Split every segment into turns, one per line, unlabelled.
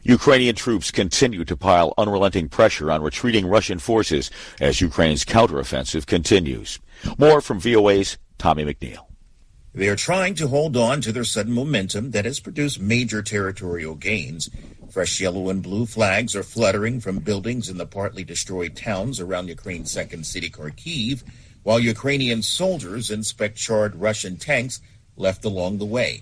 Ukrainian troops continue to pile unrelenting pressure on retreating Russian forces as Ukraine's counteroffensive continues. More from VOA's Tommy McNeil.
They are trying to hold on to their sudden momentum that has produced major territorial gains. Fresh yellow and blue flags are fluttering from buildings in the partly destroyed towns around Ukraine's second city, Kharkiv, while Ukrainian soldiers inspect charred Russian tanks left along the way.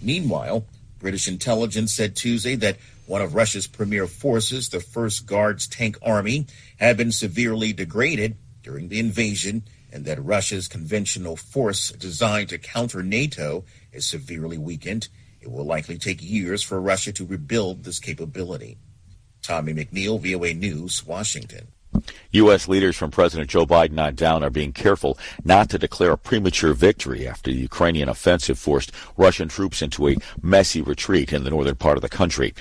Meanwhile, British intelligence said Tuesday that one of Russia's premier forces, the 1st Guards Tank Army, had been severely degraded during the invasion, and that Russia's conventional force designed to counter NATO is severely weakened. It will likely take years for Russia to rebuild this capability. Tommy McNeil, VOA News, Washington.
U.S. leaders from President Joe Biden on down are being careful not to declare a premature victory after the Ukrainian offensive forced Russian troops into a messy retreat in the northern part of the country.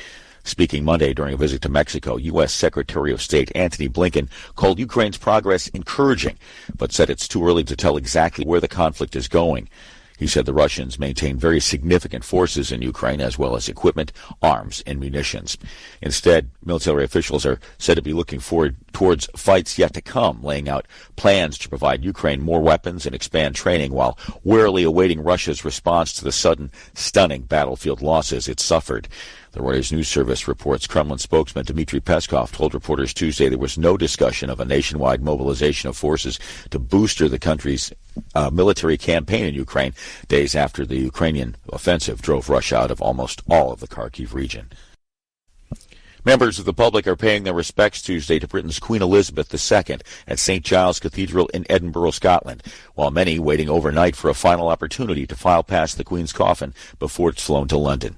Speaking Monday during a visit to Mexico, U.S. Secretary of State Antony Blinken called Ukraine's progress encouraging, but said it's too early to tell exactly where the conflict is going. He said the Russians maintain very significant forces in Ukraine, as well as equipment, arms, and munitions. Instead, military officials are said to be looking forward towards fights yet to come, laying out plans to provide Ukraine more weapons and expand training, while warily awaiting Russia's response to the sudden, stunning battlefield losses it suffered. The Reuters news service reports Kremlin spokesman Dmitry Peskov told reporters Tuesday there was no discussion of a nationwide mobilization of forces to booster the country's military campaign in Ukraine, days after the Ukrainian offensive drove Russia out of almost all of the Kharkiv region. Members of the public are paying their respects Tuesday to Britain's Queen Elizabeth II at St. Giles Cathedral in Edinburgh, Scotland, while many waiting overnight for a final opportunity to file past the Queen's coffin before it's flown to London.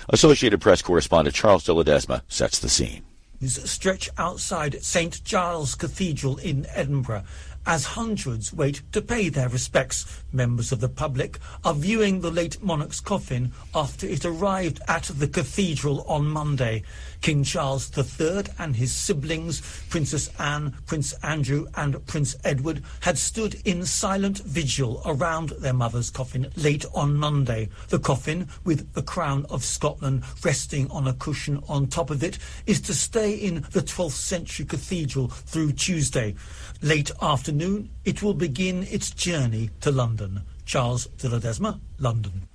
Associated Press correspondent Charles de Ledesma sets the scene.
Stretch outside St. Giles Cathedral in Edinburgh as hundreds wait to pay their respects. Members of the public are viewing the late monarch's coffin after it arrived at the cathedral on Monday. King Charles III and his siblings, Princess Anne, Prince Andrew and Prince Edward, had stood in silent vigil around their mother's coffin late on Monday. The coffin, with the crown of Scotland resting on a cushion on top of it, is to stay in the 12th century cathedral through Tuesday. Late afternoon, it will begin its journey to London. Charles de Ledesma, London.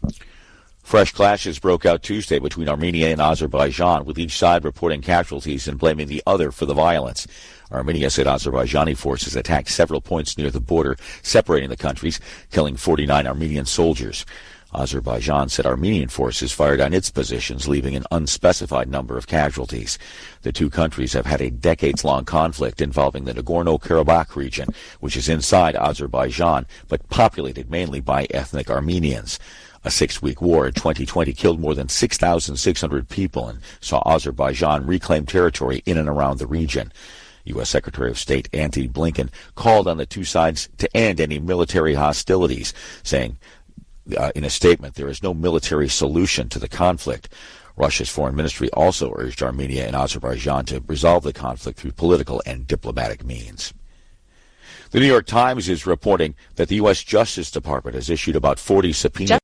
Fresh clashes broke out Tuesday between Armenia and Azerbaijan, with each side reporting casualties and blaming the other for the violence. Armenia said Azerbaijani forces attacked several points near the border separating the countries, killing 49 Armenian soldiers. Azerbaijan said Armenian forces fired on its positions, leaving an unspecified number of casualties. The two countries have had a decades-long conflict involving the Nagorno-Karabakh region, which is inside Azerbaijan, but populated mainly by ethnic Armenians. A 6-week war in 2020 killed more than 6,600 people and saw Azerbaijan reclaim territory in and around the region. U.S. Secretary of State Antony Blinken called on the two sides to end any military hostilities, saying in a statement, there is no military solution to the conflict. Russia's foreign ministry also urged Armenia and Azerbaijan to resolve the conflict through political and diplomatic means. The New York Times is reporting that the U.S. Justice Department has issued about 40 subpoenas.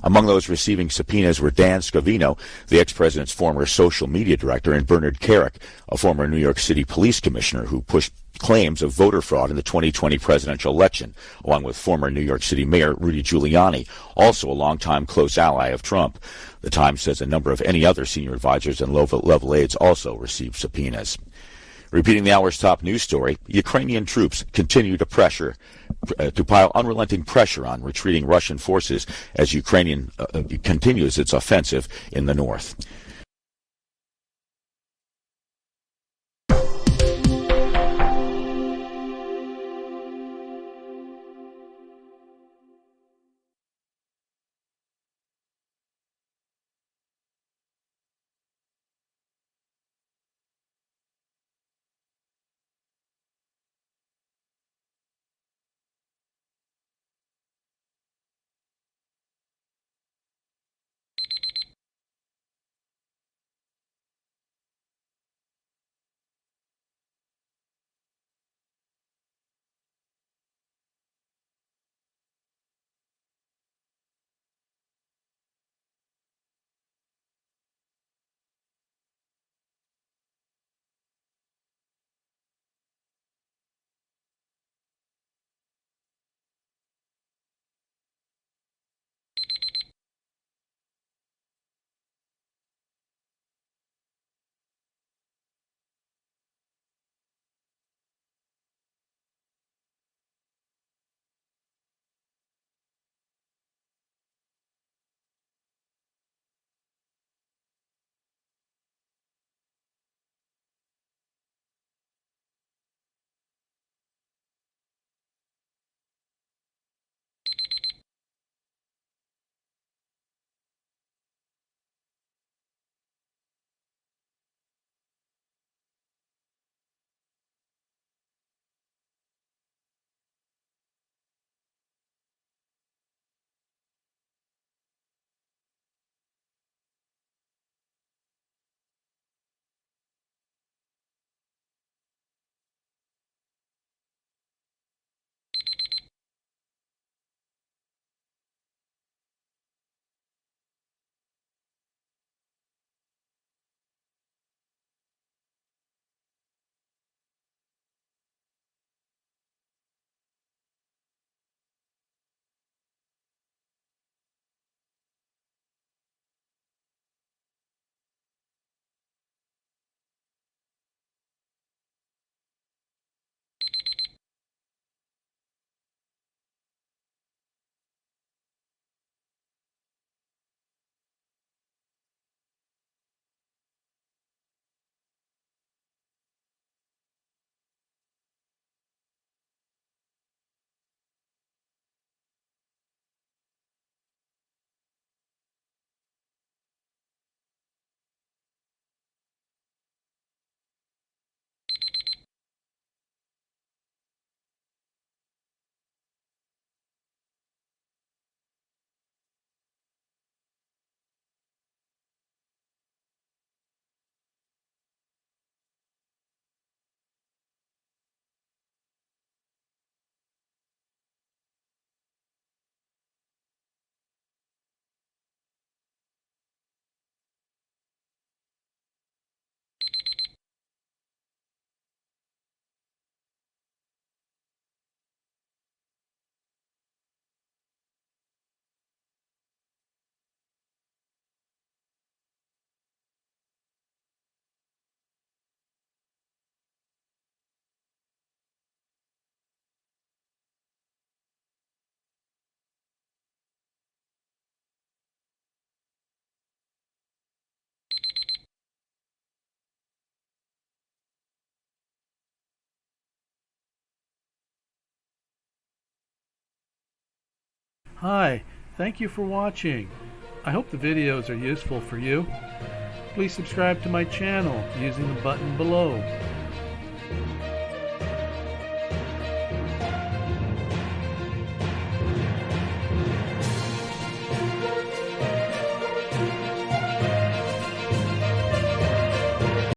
Among those receiving subpoenas were Dan Scavino, the ex-president's former social media director, and Bernard Kerik, a former New York City police commissioner who pushed claims of voter fraud in the 2020 presidential election, along with former New York City Mayor Rudy Giuliani, also a longtime close ally of Trump. The Times says a number of any other senior advisors and low-level aides also received subpoenas. Repeating the hour's top news story, Ukrainian troops continue to pile unrelenting pressure on retreating Russian forces as Ukraine continues its offensive in the north.
Hi, thank you for watching. I hope the videos are useful for you. Please subscribe to my channel using the button below.